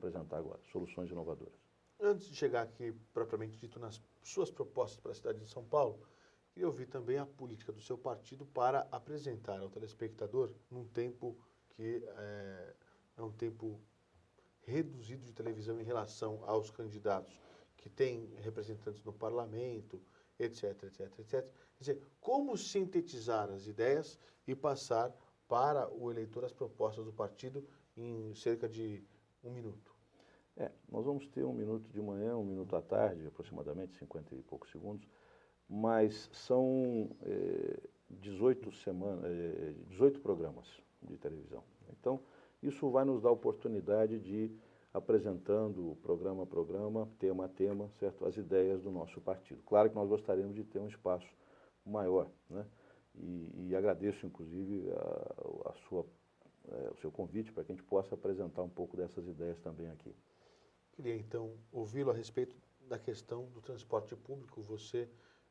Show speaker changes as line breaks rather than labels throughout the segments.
apresentar agora, soluções inovadoras.
Antes de chegar aqui, propriamente dito, nas suas propostas para a cidade de São Paulo, queria ouvir também a política do seu partido para apresentar ao telespectador, num tempo que é um tempo reduzido de televisão em relação aos candidatos que têm representantes no parlamento, etc, etc, etc. Quer dizer, como sintetizar as ideias e passar para o eleitor as propostas do partido em cerca de 1 minuto?
Nós vamos ter 1 minuto de manhã, 1 minuto à tarde, aproximadamente 50 e poucos segundos, mas são 18 programas de televisão. Então, isso vai nos dar a oportunidade de, apresentando programa a programa, tema a tema, certo? As ideias do nosso partido. Claro que nós gostaríamos de ter um espaço maior, né? E agradeço, inclusive, o seu convite para que a gente possa apresentar um pouco dessas ideias também aqui.
Queria, então, ouvi-lo a respeito da questão do transporte público. Você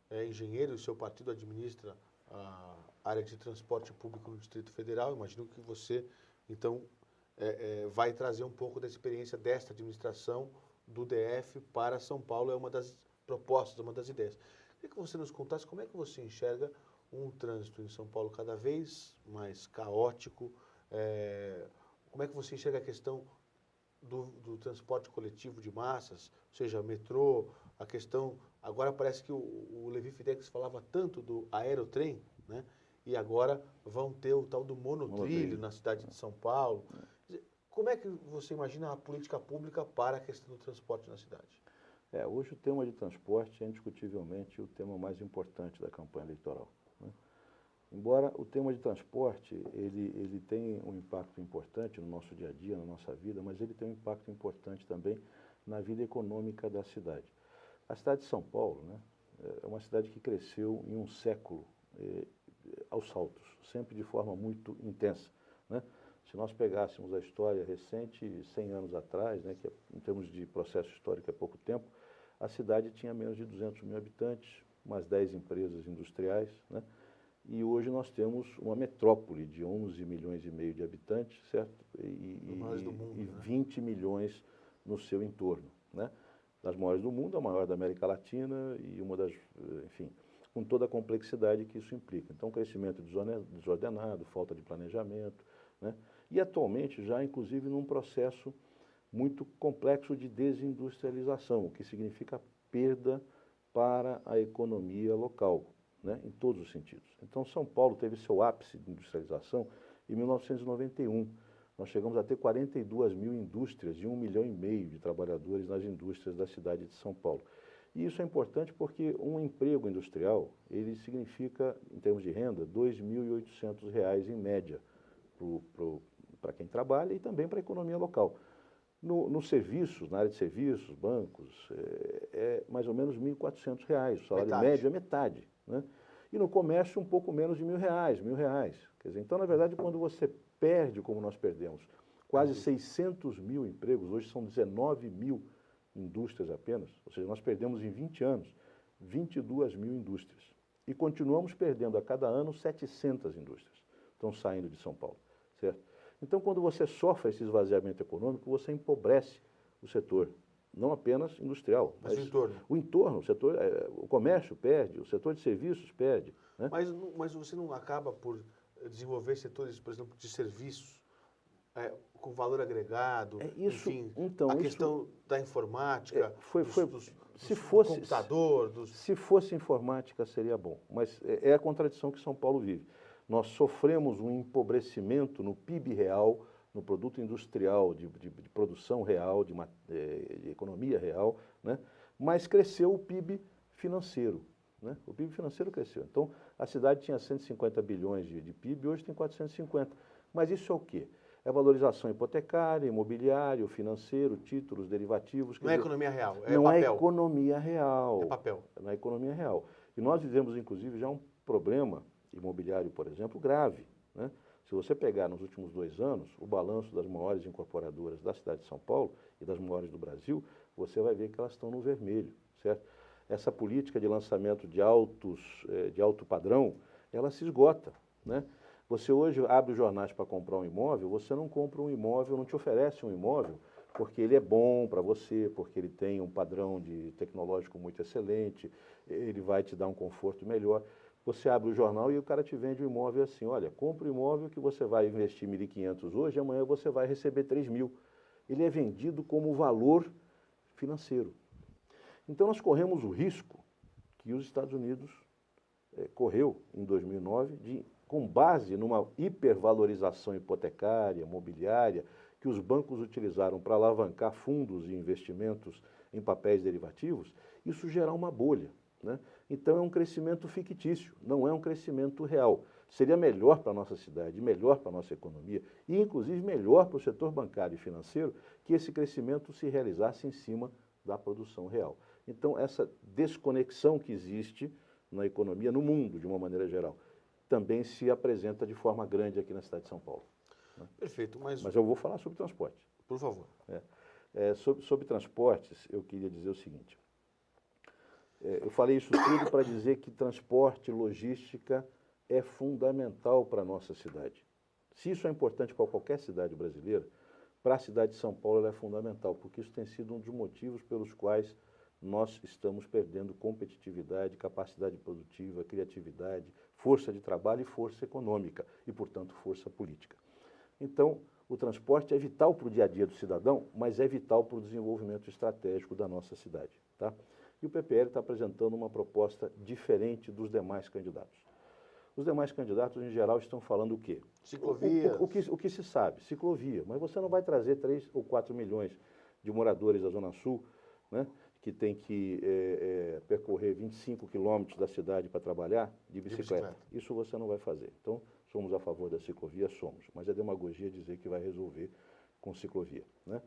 é engenheiro e o seu partido administra a área de transporte público no Distrito Federal. Imagino que você, então, vai trazer um pouco da experiência desta administração do DF para São Paulo. É uma das propostas, uma das ideias. Queria que você nos contasse como é que você enxerga um trânsito em São Paulo cada vez mais caótico. Como é que você enxerga a questão do transporte coletivo de massas, ou seja, metrô, a questão... Agora parece que o Levi Fidelix falava tanto do aerotrem, né? E agora vão ter o tal do monotrilho na cidade de São Paulo. Como é que você imagina a política pública para a questão do transporte na cidade?
Hoje o tema de transporte é indiscutivelmente o tema mais importante da campanha eleitoral, né? Embora o tema de transporte, ele tem um impacto importante no nosso dia a dia, na nossa vida, mas ele tem um impacto importante também na vida econômica da cidade. A cidade de São Paulo, né, é uma cidade que cresceu em um século aos saltos, sempre de forma muito intensa, né? Se nós pegássemos a história recente, 100 anos atrás, né, que em termos de processo histórico é pouco tempo, a cidade tinha menos de 200 mil habitantes, umas 10 empresas industriais, né? E hoje nós temos uma metrópole de 11 milhões e meio de habitantes, certo? E 20 milhões no seu entorno, né? Das maiores do mundo, a maior da América Latina e uma das, enfim, com toda a complexidade que isso implica. Então, crescimento desordenado, falta de planejamento, né? E atualmente já, inclusive, num processo muito complexo de desindustrialização, o que significa perda para a economia local, né, em todos os sentidos. Então, São Paulo teve seu ápice de industrialização em 1991. Nós chegamos a ter 42 mil indústrias e 1,5 milhão de trabalhadores nas indústrias da cidade de São Paulo. E isso é importante porque um emprego industrial, ele significa, em termos de renda, R$ 2.800 em média para quem trabalha e também para a economia local. Nos serviços, na área de serviços, bancos, é mais ou menos R$ 1.400. O salário médio é metade, né? E no comércio um pouco menos de R$ 1.000. Quer dizer, então, na verdade, quando você perde, como nós perdemos, quase 600 mil empregos, hoje são 19 mil indústrias apenas, ou seja, nós perdemos em 20 anos 22 mil indústrias. E continuamos perdendo a cada ano 700 indústrias. Estão saindo de São Paulo, certo? Então, quando você sofre esse esvaziamento econômico, você empobrece o setor, não apenas industrial,
mas o entorno.
O entorno, o setor, o comércio perde, o setor de serviços perde, né?
Mas você não acaba por desenvolver setores, por exemplo, de serviços com valor agregado, enfim, então, a questão da informática, do computador...
Se fosse informática, seria bom, mas é a contradição que São Paulo vive. Nós sofremos um empobrecimento no PIB real, no produto industrial, de produção real, de economia real, né? Mas cresceu o PIB financeiro, né? O PIB financeiro cresceu. Então, a cidade tinha 150 bilhões de PIB, hoje tem 450. Mas isso é o quê? É valorização hipotecária, imobiliário, financeiro, títulos, derivativos.
Não é economia real, é
não
papel.
Não é economia real.
É papel.
Não é economia real. E nós vivemos, inclusive, já um problema imobiliário, por exemplo, grave, né? Se você pegar nos últimos 2 anos o balanço das maiores incorporadoras da cidade de São Paulo e das maiores do Brasil, você vai ver que elas estão no vermelho, certo? Essa política de lançamento de alto padrão, ela se esgota, né? Você hoje abre os jornais para comprar um imóvel, você não compra um imóvel, não te oferece um imóvel porque ele é bom para você, porque ele tem um padrão tecnológico muito excelente, ele vai te dar um conforto melhor. Você abre o jornal e o cara te vende um imóvel assim, olha, compra o imóvel que você vai investir 1.500 hoje, amanhã você vai receber 3.000. Ele é vendido como valor financeiro. Então nós corremos o risco que os Estados Unidos correu em 2009, com base numa hipervalorização hipotecária, mobiliária, que os bancos utilizaram para alavancar fundos e investimentos em papéis derivativos, isso gerar uma bolha, né? Então é um crescimento fictício, não é um crescimento real. Seria melhor para a nossa cidade, melhor para a nossa economia e, inclusive, melhor para o setor bancário e financeiro que esse crescimento se realizasse em cima da produção real. Então, essa desconexão que existe na economia, no mundo, de uma maneira geral, também se apresenta de forma grande aqui na cidade de São Paulo. Né?
Perfeito, mas
eu vou falar sobre transporte.
Por favor.
Sobre transportes, eu queria dizer o seguinte. Eu falei isso tudo para dizer que transporte, logística é fundamental para a nossa cidade. Se isso é importante para qualquer cidade brasileira, para a cidade de São Paulo ela é fundamental, porque isso tem sido um dos motivos pelos quais nós estamos perdendo competitividade, capacidade produtiva, criatividade, força de trabalho e força econômica, e, portanto, força política. Então, o transporte é vital para o dia a dia do cidadão, mas é vital para o desenvolvimento estratégico da nossa cidade. Tá? E o PPL está apresentando uma proposta diferente dos demais candidatos. Os demais candidatos, em geral, estão falando o quê?
Ciclovia.
O que se sabe? Ciclovia. Mas você não vai trazer 3 ou 4 milhões de moradores da Zona Sul, né, que tem que percorrer 25 quilômetros da cidade para trabalhar de bicicleta. Isso você não vai fazer. Então, somos a favor da ciclovia? Somos. Mas é demagogia dizer que vai resolver com ciclovia. Né?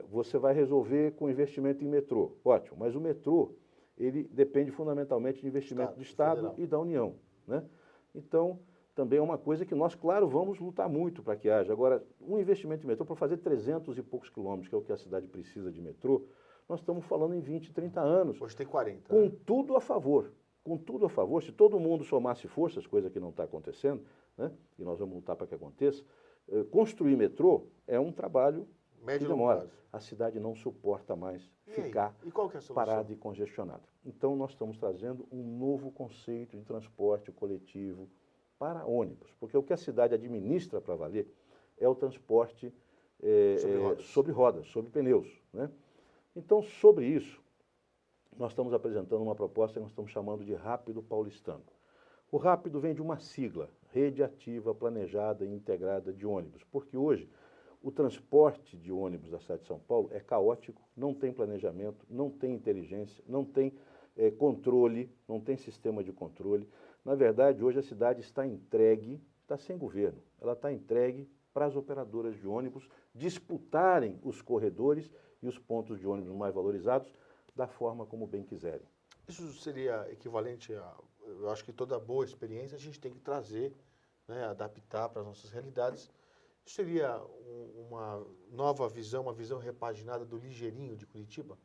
Você vai resolver com investimento em metrô. Ótimo, mas o metrô, ele depende fundamentalmente de investimento do Estado
federal.
E da União. Né? Então, também é uma coisa que nós, claro, vamos lutar muito para que haja. Agora, um investimento em metrô, para fazer 300 e poucos quilômetros, que é o que a cidade precisa de metrô, nós estamos falando em 20, 30 anos.
Hoje tem 40.
Com tudo a favor. Com tudo a favor. Se todo mundo somasse forças, coisa que não está acontecendo, né? E nós vamos lutar para que aconteça, construir metrô é um trabalho que demora. A cidade não suporta mais ficar parada e congestionada. Então, nós estamos trazendo um novo conceito de transporte coletivo para ônibus, porque o que a cidade administra para valer é o transporte sobre rodas, sobre pneus. Né? Então, sobre isso, nós estamos apresentando uma proposta que nós estamos chamando de Rápido Paulistano. O Rápido vem de uma sigla, Rede Ativa Planejada e Integrada de Ônibus, porque hoje o transporte de ônibus da cidade de São Paulo é caótico, não tem planejamento, não tem inteligência, não tem controle, não tem sistema de controle. Na verdade, hoje a cidade está entregue, está sem governo, ela está entregue para as operadoras de ônibus disputarem os corredores e os pontos de ônibus mais valorizados da forma como bem quiserem.
Isso seria equivalente a, eu acho que toda boa experiência a gente tem que trazer, né, adaptar para as nossas realidades. Isso seria uma nova visão, uma visão repaginada do ligeirinho de Curitiba?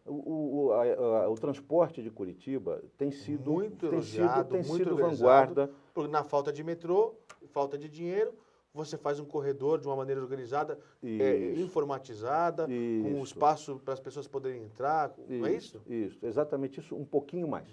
O transporte de Curitiba tem sido
muito elogiado,
tem
muito
sido vanguarda.
Porque na falta de metrô, falta de dinheiro, você faz um corredor de uma maneira organizada, informatizada, com um espaço para as pessoas poderem entrar, não é isso?
Isso, exatamente isso, um pouquinho mais.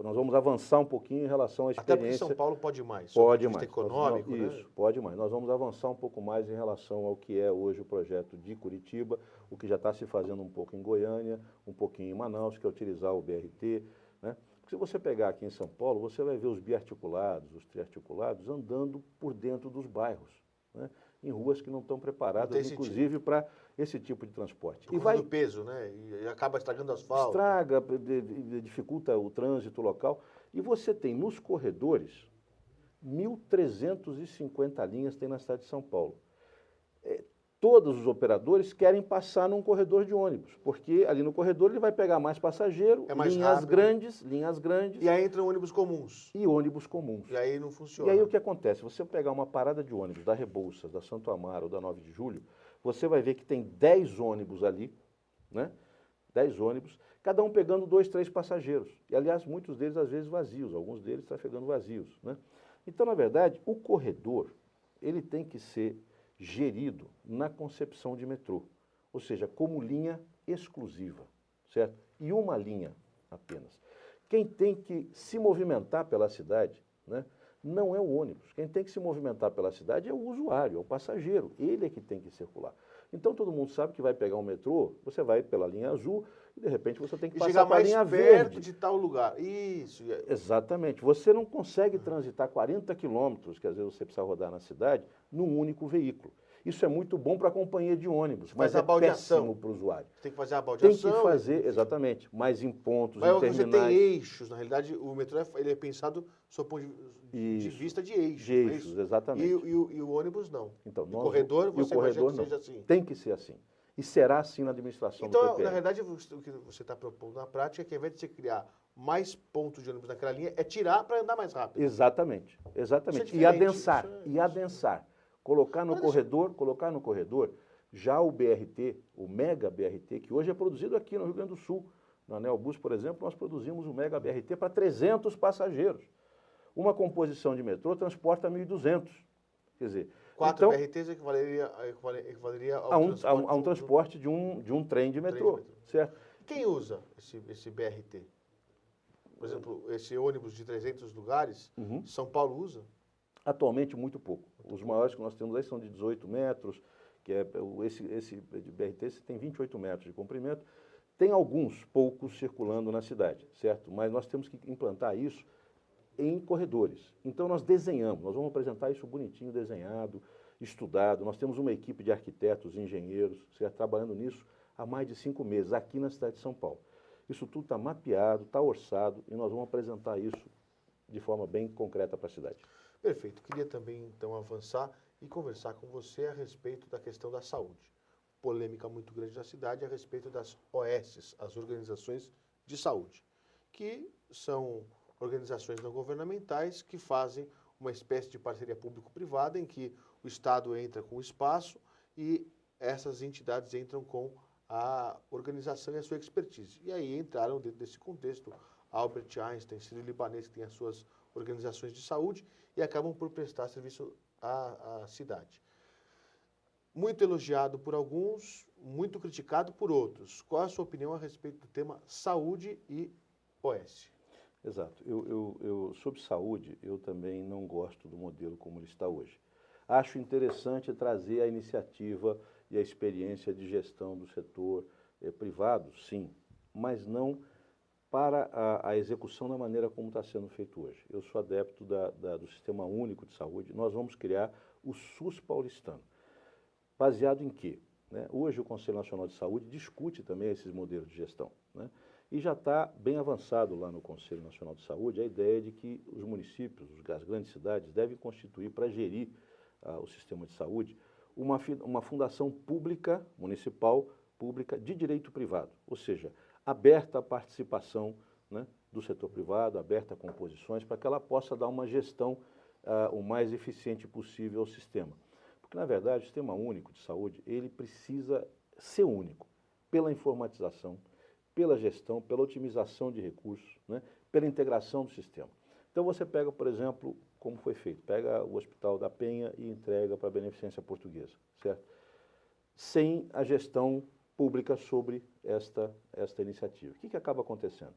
Nós vamos avançar um pouquinho em relação à experiência.
Até porque São Paulo pode mais,
pode mais.
Econômico, né?
Isso, pode mais. Nós vamos avançar um pouco mais em relação ao que é hoje o projeto de Curitiba, o que já está se fazendo um pouco em Goiânia, um pouquinho em Manaus, que é utilizar o BRT, né? Se você pegar aqui em São Paulo, você vai ver os biarticulados, os triarticulados andando por dentro dos bairros, né? Em ruas que não estão preparadas, inclusive, para esse tipo de transporte.
Por causa do peso, né? E acaba estragando o asfalto.
Estraga, dificulta o trânsito local. E você tem nos corredores, 1.350 linhas tem na cidade de São Paulo. Todos os operadores querem passar num corredor de ônibus, porque ali no corredor ele vai pegar mais passageiro, linhas grandes.
E aí entram ônibus comuns.
E ônibus comuns.
E aí não funciona.
E aí o que acontece? Você pegar uma parada de ônibus da Rebouças, da Santo Amaro ou da 9 de Julho, você vai ver que tem 10 ônibus ali, né? 10 ônibus, cada um pegando 2, 3 passageiros. E, aliás, muitos deles às vezes vazios, alguns deles trafegando vazios, né? Então, na verdade, o corredor, ele tem que ser gerido na concepção de metrô, ou seja, como linha exclusiva, certo? E uma linha apenas. Quem tem que se movimentar pela cidade, né, não é o ônibus. Quem tem que se movimentar pela cidade é o usuário, é o passageiro. Ele é que tem que circular. Então todo mundo sabe que vai pegar um metrô, você vai pela linha azul e de repente você tem que passar para a linha verde.
Chegar mais perto de tal lugar. Isso.
Exatamente. Você não consegue transitar 40 quilômetros, que às vezes você precisa rodar na cidade, num único veículo. Isso é muito bom para a companhia de ônibus, mas é péssimo para o usuário.
Tem que fazer a baldeação.
Tem que fazer, exatamente, mas em pontos,
mas
em terminais.
Você tem eixos, na realidade o metrô ele é pensado do seu ponto de vista de eixos.
De eixos, exatamente.
E o ônibus não.
Então,
o corredor você imagina que seja assim.
Tem que ser assim. E será assim na administração do PPR.
Então, na verdade, o que você está propondo na prática é que ao invés de você criar mais pontos de ônibus naquela linha, é tirar para andar mais rápido.
Exatamente, exatamente. E adensar, adensar. Colocar no corredor, já o BRT, o Mega BRT, que hoje é produzido aqui no Rio Grande do Sul. Na Neobus, por exemplo, nós produzimos o Mega BRT para 300 passageiros. Uma composição de metrô transporta 1.200. Quer dizer,
4 BRTs equivaleria
a um transporte de um trem de metrô, certo?
Quem usa esse BRT? Por exemplo, esse ônibus de 300 lugares, São Paulo usa?
Atualmente, muito pouco. Os maiores que nós temos aí são de 18 metros, que é esse de BRT tem 28 metros de comprimento. Tem alguns poucos circulando na cidade, certo? Mas nós temos que implantar isso em corredores. Então, nós vamos apresentar isso bonitinho, desenhado, estudado. Nós temos uma equipe de arquitetos, engenheiros, certo? Trabalhando nisso há mais de 5 meses, aqui na cidade de São Paulo. Isso tudo está mapeado, está orçado, e nós vamos apresentar isso de forma bem concreta para a cidade.
Perfeito. Queria também, então, avançar e conversar com você a respeito da questão da saúde. Polêmica muito grande da cidade a respeito das OS, as Organizações de Saúde, que são organizações não governamentais que fazem uma espécie de parceria público-privada em que o Estado entra com o espaço e essas entidades entram com a organização e a sua expertise. E aí entraram dentro desse contexto Albert Einstein, Sírio-Libanês, que tem as suas organizações de saúde e acabam por prestar serviço à cidade. Muito elogiado por alguns, muito criticado por outros. Qual a sua opinião a respeito do tema saúde e OS?
Exato. Sobre saúde, eu também não gosto do modelo como ele está hoje. Acho interessante trazer a iniciativa e a experiência de gestão do setor privado, sim, mas não para a execução da maneira como está sendo feito hoje. Eu sou adepto do Sistema Único de Saúde. Nós vamos criar o SUS paulistano. Baseado em quê? Hoje o Conselho Nacional de Saúde discute também esses modelos de gestão, né? E já está bem avançado lá no Conselho Nacional de Saúde a ideia de que os municípios, as grandes cidades, devem constituir para gerir o sistema de saúde uma fundação pública, municipal, pública, de direito privado, ou seja, aberta à participação, né, do setor privado, aberta a composições, para que ela possa dar uma gestão o mais eficiente possível ao sistema. Porque, na verdade, o Sistema Único de Saúde, ele precisa ser único pela informatização, pela gestão, pela otimização de recursos, né, pela integração do sistema. Então, você pega, por exemplo, como foi feito, pega o Hospital da Penha e entrega para a Beneficência Portuguesa, certo? Sem a gestão pública sobre esta iniciativa. O que acaba acontecendo?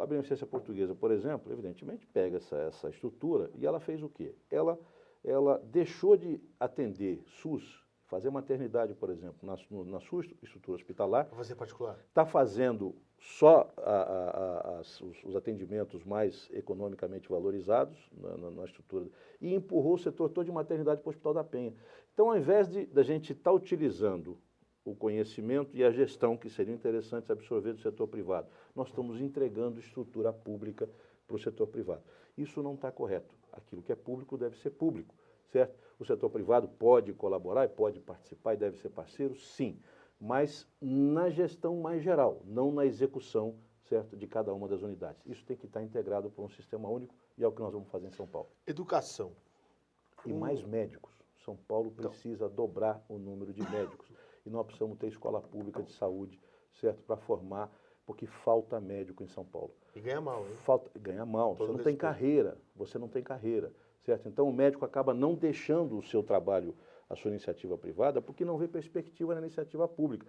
A Beneficência Portuguesa, por exemplo, evidentemente pega essa estrutura e ela fez o quê? Ela deixou de atender SUS, fazer maternidade, por exemplo, na sua estrutura hospitalar.
Para fazer particular.
Está fazendo só os atendimentos mais economicamente valorizados na estrutura e empurrou o setor todo de maternidade para o Hospital da Penha. Então, ao invés da gente estar utilizando o conhecimento e a gestão que seriam interessantes absorver do setor privado, nós estamos entregando estrutura pública para o setor privado. Isso não está correto. Aquilo que é público deve ser público, certo? O setor privado pode colaborar e pode participar e deve ser parceiro, sim, mas na gestão mais geral, não na execução, certo, de cada uma das unidades. Isso tem que estar integrado por um sistema único e é o que nós vamos fazer em São Paulo.
Educação.
E mais médicos. São Paulo precisa dobrar o número de médicos. E nós precisamos ter escola pública de saúde, certo, para formar, porque falta médico em São Paulo.
E ganha mal, hein?
Ganha mal, você não tem carreira, certo? Então o médico acaba não deixando o seu trabalho a sua iniciativa privada porque não vê perspectiva na iniciativa pública.